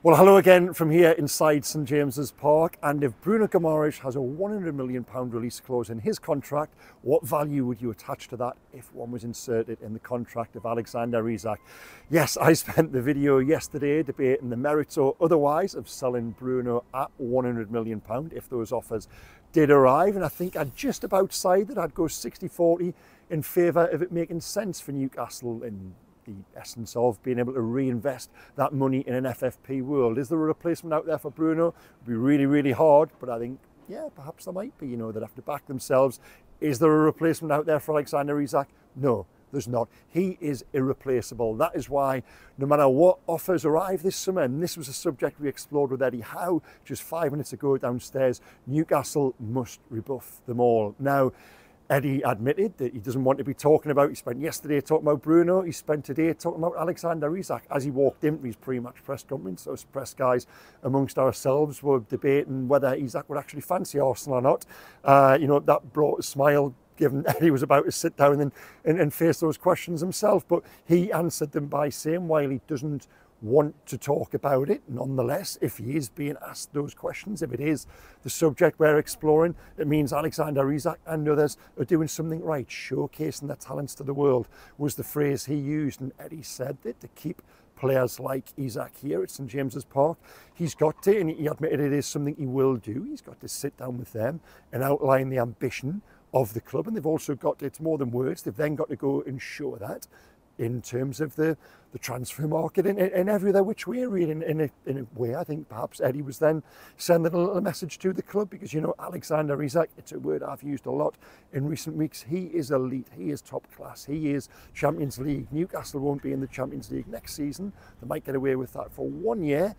Well, hello again from here inside St James's Park. And if Bruno Guimaraes has a £100 million release clause in his contract, what value would you attach to that if one was inserted in the contract of Alexander Isak? Yes, I spent the video yesterday debating the merits or otherwise of selling Bruno at £100 million if those offers did arrive. And I think I'd just about sided, I'd go 60-40 in favour of it making sense for Newcastle in the essence of being able to reinvest that money in an FFP world. Is there a replacement out there for Bruno? It would be really, really hard, but I think, yeah, perhaps there might be, they'd have to back themselves. Is there a replacement out there for Alexander Isak? No, there's not. He is irreplaceable. That is why no matter what offers arrive this summer, and this was a subject we explored with Eddie Howe just 5 minutes ago downstairs, Newcastle must rebuff them all. Now, Eddie admitted that he doesn't want to be talking about, he spent yesterday talking about Bruno, he spent today talking about Alexander Isak. As he walked into his pre-match press conference, us press guys amongst ourselves were debating whether Isak would actually fancy Arsenal or not. That brought a smile, given Eddie was about to sit down and face those questions himself. But he answered them by saying, while he doesn't want to talk about it, nonetheless, if he is being asked those questions, if it is the subject we're exploring, it means Alexander Isak and others are doing something right, showcasing their talents to the world, was the phrase he used. And Eddie said that to keep players like Isak here at St James's Park, he's got to, and he admitted it is something he will do, he's got to sit down with them and outline the ambition of the club. And they've also got to, it's more than words, they've then got to go and show that in terms of the transfer market in every other which way, really. In a way, I think perhaps Eddie was then sending a little message to the club, because, Alexander Isak, it's a word I've used a lot in recent weeks, he is elite, he is top class, he is Champions League. Newcastle won't be in the Champions League next season. They might get away with that for 1 year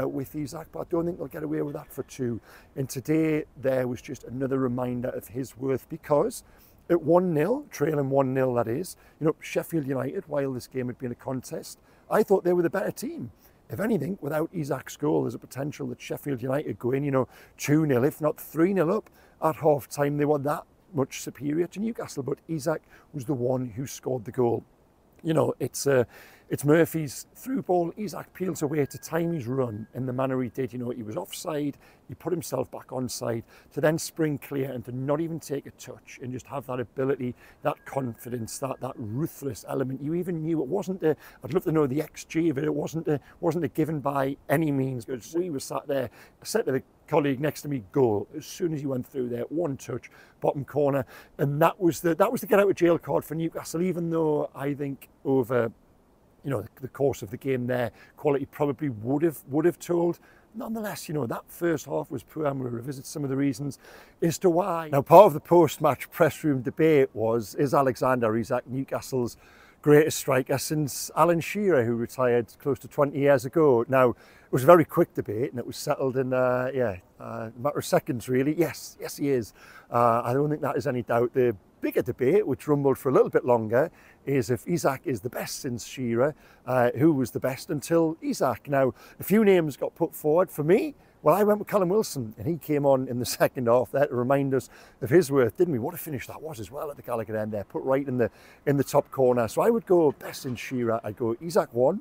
with Isak, but I don't think they'll get away with that for 2. And today there was just another reminder of his worth, because at 1-0, trailing 1-0 that is, Sheffield United, while this game had been a contest, I thought they were the better team. If anything, without Isak's goal, there's a potential that Sheffield United go in, 2-0, if not 3-0 up at half-time. They were that much superior to Newcastle, but Isak was the one who scored the goal. It's Murphy's through ball. Isak peels away to time his run in the manner he did. He was offside, he put himself back onside to then spring clear and to not even take a touch and just have that ability, that confidence, that ruthless element. You even knew it wasn't I'd love to know the XG of it. It wasn't a given by any means. Because we were sat there, I said to the colleague next to me, goal. As soon as he went through there, one touch, bottom corner, and that was the get out of jail card for Newcastle. Even though I think over the course of the game there, quality probably would have told. Nonetheless, that first half was poor, and we'll revisit some of the reasons as to why. Now, part of the post-match press room debate is Alexander Isak Newcastle's greatest striker since Alan Shearer, who retired close to 20 years ago. Now, it was a very quick debate, and it was settled in a matter of seconds, really. Yes, he is. I don't think that is any doubt. The bigger debate, which rumbled for a little bit longer, is if Isak is the best since Shearer, who was the best until Isak. Now, a few names got put forward. For me, well, I went with Callum Wilson, and he came on in the second half there to remind us of his worth, didn't we? What a finish that was as well at the Gallagher end there, put right in the top corner. So I would go best since Shearer. I'd go Isak 1,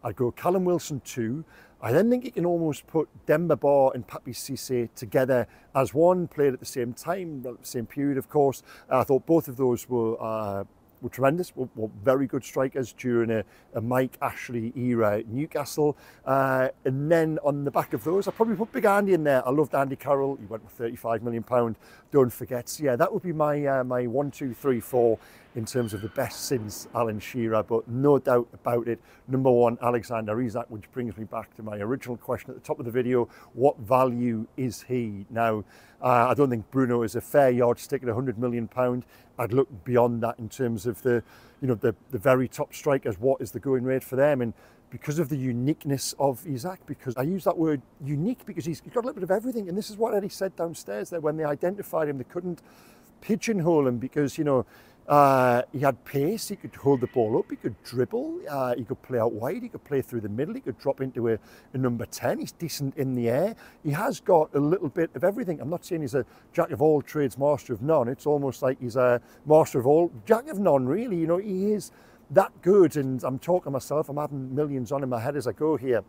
I'd go Callum Wilson 2. I then think you can almost put Demba Ba and Papi Cissé together as one, played at the same time, the same period, of course. I thought both of those were tremendous, were very good strikers during a Mike Ashley era at Newcastle. And then on the back of those, I'd probably put Big Andy in there. I loved Andy Carroll. He went with £35 million, don't forget. So yeah, that would be my 1, 2, 3, 4 in terms of the best since Alan Shearer, but no doubt about it, number 1, Alexander Isak, which brings me back to my original question at the top of the video: what value is he? Now, I don't think Bruno is a fair yardstick at £100 million. I'd look beyond that in terms of the very top strikers. What is the going rate for them? And because of the uniqueness of Isak, because I use that word unique because he's got a little bit of everything, and this is what Eddie said downstairs there when they identified him. They couldn't pigeonhole him because, he had pace, he could hold the ball up, he could dribble, he could play out wide, he could play through the middle, he could drop into a number 10, he's decent in the air. He has got a little bit of everything. I'm not saying he's a jack of all trades, master of none. It's almost like he's a master of all, jack of none, really. He is that good, and I'm talking myself, I'm having millions on in my head as I go here.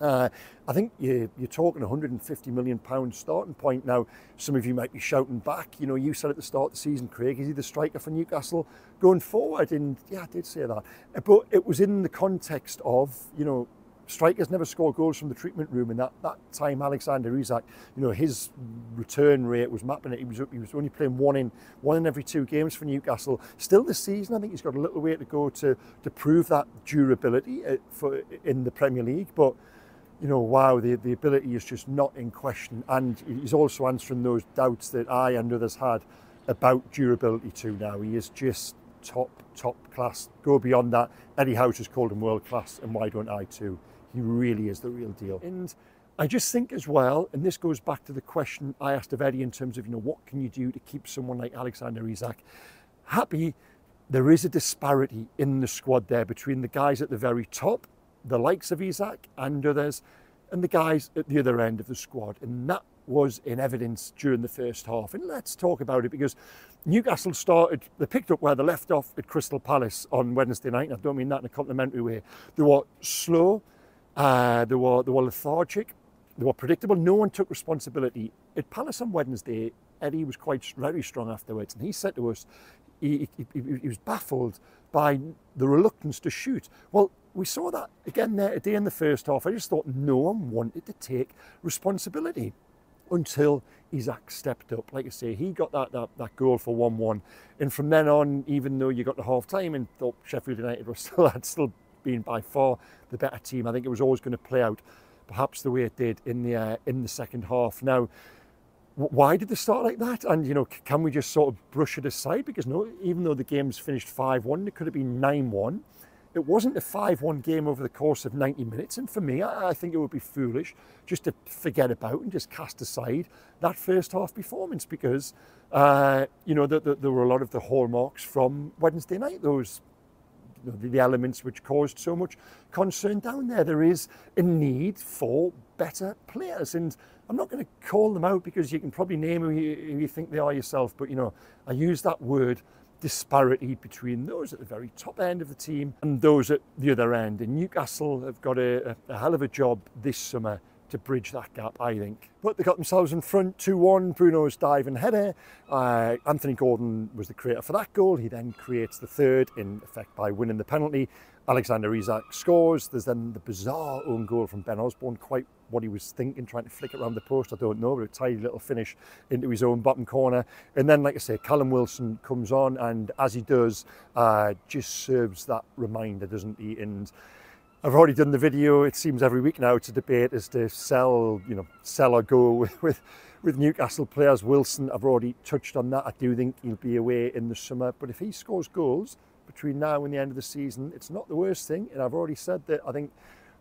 I think you're talking £150 million starting point. Now, some of you might be shouting back, you know, you said at the start of the season, Craig, is he the striker for Newcastle going forward? And yeah, I did say that. But it was in the context of, you know, strikers never score goals from the treatment room, and that time Alexander Isak, you know, his return rate was mapping it. He was only playing one in every 2 games for Newcastle. Still this season, I think he's got a little way to go to prove that durability in the Premier League. But you know, wow, the ability is just not in question, and he's also answering those doubts that I and others had about durability too. Now he is just top class. Go beyond that. Eddie Howe has called him world class, and why don't I too? He really is the real deal. And I just think as well, and this goes back to the question I asked of Eddie in terms of, you know, what can you do to keep someone like Alexander Isak happy? There is a disparity in the squad there between the guys at the very top, the likes of Isak and others, and the guys at the other end of the squad. And that was in evidence during the first half. And let's talk about it, because Newcastle they picked up where they left off at Crystal Palace on Wednesday night. And I don't mean that in a complimentary way. They were slow, they were lethargic, they were predictable. No one took responsibility. At Palace on Wednesday, Eddie was very strong afterwards, and he said to us he was baffled by the reluctance to shoot. Well, we saw that again there today in the first half. I just thought no one wanted to take responsibility until Isak stepped up. Like I say, he got that goal for 1-1. And from then on, even though you got to half time and thought Sheffield United were still been by far the better team, I think it was always going to play out perhaps the way it did in the second half. Now, why did they start like that? And, you know, can we just sort of brush it aside? Because no, even though the game's finished 5-1, it could have been 9-1. It wasn't a 5-1 game over the course of 90 minutes. And for me, I think it would be foolish just to forget about and just cast aside that first half performance, because, you know, there were a lot of the hallmarks from Wednesday night, those the elements which caused so much concern down there. There is a need for better players, and I'm not going to call them out because you can probably name who you think they are yourself, but you know, I use that word disparity between those at the very top end of the team and those at the other end. And Newcastle have got a hell of a job this summer to bridge that gap, I think. But they got themselves in front 2-1, Bruno's diving header. Anthony Gordon was the creator for that goal. He then creates the third, in effect by winning the penalty. Alexander Isak scores. There's then the bizarre own goal from Ben Osborne, quite what he was thinking, trying to flick it around the post, I don't know, but a tidy little finish into his own bottom corner. And then, like I say, Callum Wilson comes on, and as he does, just serves that reminder, doesn't he? And I've already done the video. It seems every week now it's a debate as to sell or go with Newcastle players. Wilson, I've already touched on that. I do think he'll be away in the summer, but if he scores goals between now and the end of the season, it's not the worst thing. And I've already said that I think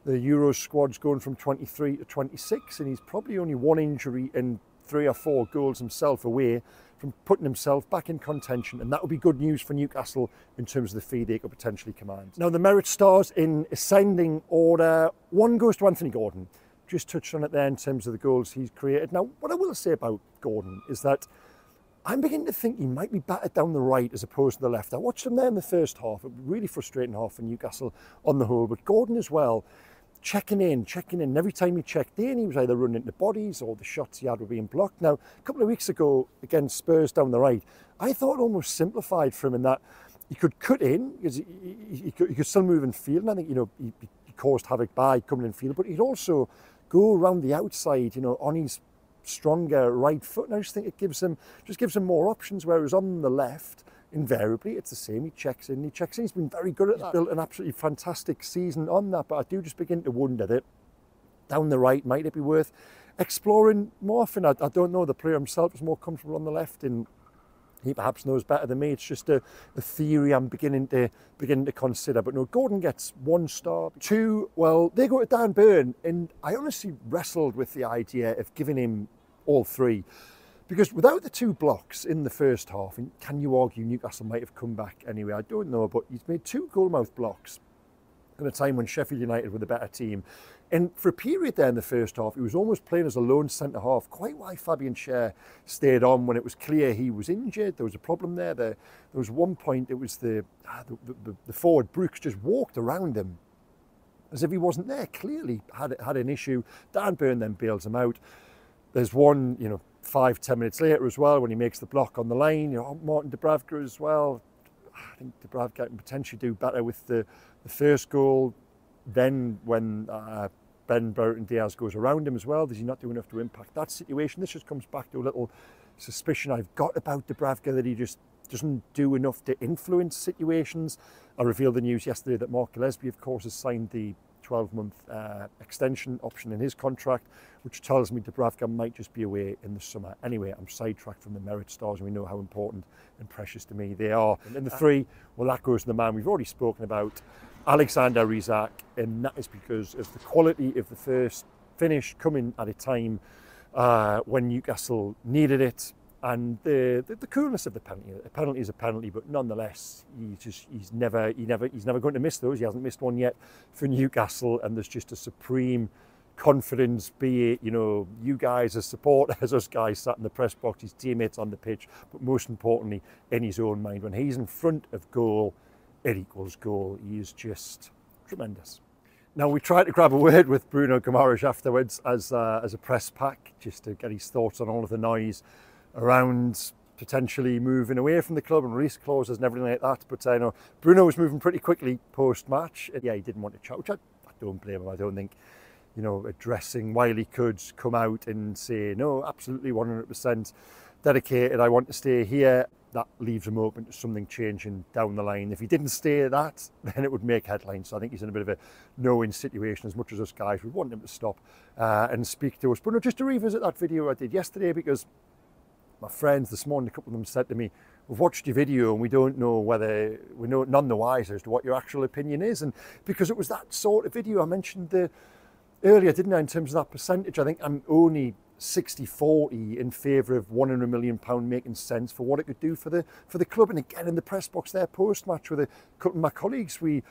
the Euros squad's going from 23 to 26, and he's probably only one injury and 3 or 4 goals himself away from putting himself back in contention, and that would be good news for Newcastle in terms of the fee they could potentially command. Now, the merit stars in ascending order. 1 goes to Anthony Gordon. Just touched on it there in terms of the goals he's created. Now, what I will say about Gordon is that I'm beginning to think he might be battered down the right as opposed to the left. I watched him there in the first half. A really frustrating half for Newcastle on the whole, but Gordon as well, checking in. Every time he checked in, he was either running into bodies or the shots he had were being blocked. Now, a couple of weeks ago, against Spurs down the right, I thought it almost simplified for him in that he could cut in, because he could still move in field, and I think, you know, he caused havoc by coming in field, but he'd also go around the outside, you know, on his stronger right foot, and I just think it gives him more options, whereas on the left, invariably it's the same. He checks in. He's been very good at that. He's built an absolutely fantastic season on that, but I do just begin to wonder that down the right, might it be worth exploring more often? I don't know. The player himself is more comfortable on the left, and he perhaps knows better than me. It's just a theory I'm beginning to consider. But no, Gordon gets 1 star. 2, well, they go to Dan Burn, and I honestly wrestled with the idea of giving him all 3. Because without the 2 blocks in the first half, and can you argue Newcastle might have come back anyway? I don't know, but he's made 2 goalmouth blocks at a time when Sheffield United were the better team. And for a period there in the first half, he was almost playing as a lone centre-half, quite why Fabian Schär stayed on when it was clear he was injured. There was a problem there. There was one point, it was the forward, Brooks, just walked around him as if he wasn't there. Clearly had an issue. Dan Burn then bails him out. There's one, 5-10 minutes later as well, when he makes the block on the line. Martin Dubravka as well. I think Dubravka can potentially do better with the first goal. Then when Ben Brereton Diaz goes around him as well, does he not do enough to impact that situation? This just comes back to a little suspicion I've got about Dubravka, that he just doesn't do enough to influence situations. I revealed the news yesterday that Mark Gillespie, of course, has signed the 12-month extension option in his contract, which tells me Dubravka might just be away in the summer. Anyway, I'm sidetracked from the merit stars, and we know how important and precious to me they are. And the three, well, that goes to the man we've already spoken about, Alexander Isak, and that is because of the quality of the first finish coming at a time when Newcastle needed it, and the coolness of the penalty. A penalty is a penalty, but nonetheless, he's never going to miss those. He hasn't missed one yet for Newcastle, and there's just a supreme confidence, be it, you guys as supporters, us guys sat in the press box, his teammates on the pitch, but most importantly, in his own mind. When he's in front of goal, it equals goal. He is just tremendous. Now, we tried to grab a word with Bruno Guimaraes afterwards as a press pack, just to get his thoughts on all of the noise around potentially moving away from the club and release clauses and everything like that. But I know Bruno was moving pretty quickly post-match. Yeah, he didn't want to chat, which I don't blame him. I don't think, addressing while he could come out and say, no, absolutely 100% dedicated, I want to stay here. That leaves him open to something changing down the line. If he didn't stay that, then it would make headlines. So I think he's in a bit of a no-win situation, as much as us guys would want him to stop and speak to us. But no, just to revisit that video I did yesterday, because my friends this morning, a couple of them said to me, we've watched your video and we don't know whether, we're none the wiser as to what your actual opinion is. And because it was that sort of video, I mentioned earlier, didn't I, in terms of that percentage, I think I'm only 60-40 in favour of £100 million making sense for what it could do for the club. And again, in the press box there post-match with a couple of my colleagues, we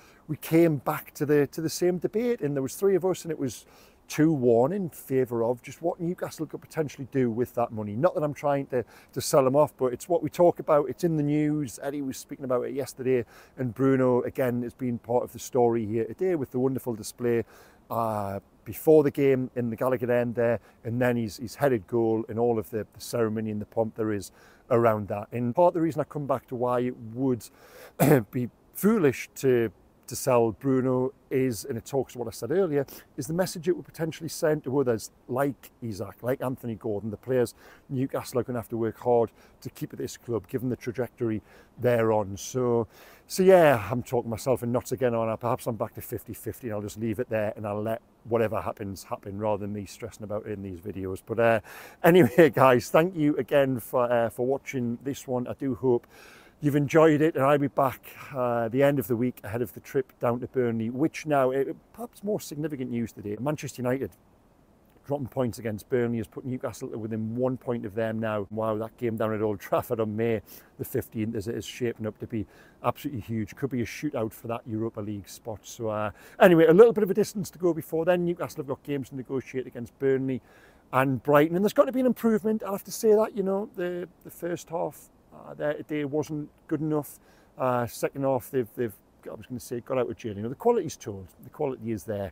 came back to the same debate, and there was three of us, and it was 2-1 in favour of just what Newcastle could potentially do with that money. Not that I'm trying to sell them off, but it's what we talk about. It's in the news. Eddie was speaking about it yesterday, and Bruno, again, has been part of the story here today with the wonderful display before the game in the Gallagher end there, and then his headed goal and all of the ceremony and the pomp there is around that. And part of the reason I come back to why it would be foolish to sell Bruno is, and it talks to what I said earlier, is the message it would potentially send to others like Isak, like Anthony Gordon, the players Newcastle are going to have to work hard to keep at this club, given the trajectory they're on. So yeah, I'm talking myself in knots again, aren't I? Perhaps I'm back to 50-50 and I'll just leave it there and I'll let whatever happens happen rather than me stressing about it in these videos. But anyway, guys, thank you again for watching this one. I do hope you've enjoyed it, and I'll be back the end of the week ahead of the trip down to Burnley, which now, perhaps more significant news today, Manchester United dropping points against Burnley has put Newcastle within 1 point of them now. Wow, that game down at Old Trafford on May the 15th is shaping up to be absolutely huge. Could be a shootout for that Europa League spot. So anyway, a little bit of a distance to go before then. Newcastle have got games to negotiate against Burnley and Brighton, and there's got to be an improvement. I'll have to say that, the first half there today wasn't good enough. Second half, they've I was going to say got out of jail. The quality's told. The quality is there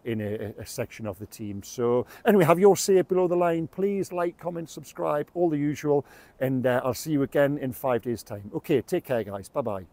in a section of the team. So anyway, have your say below the line. Please like, comment, subscribe, all the usual. And I'll see you again in 5 days' time. Okay, take care, guys. Bye-bye.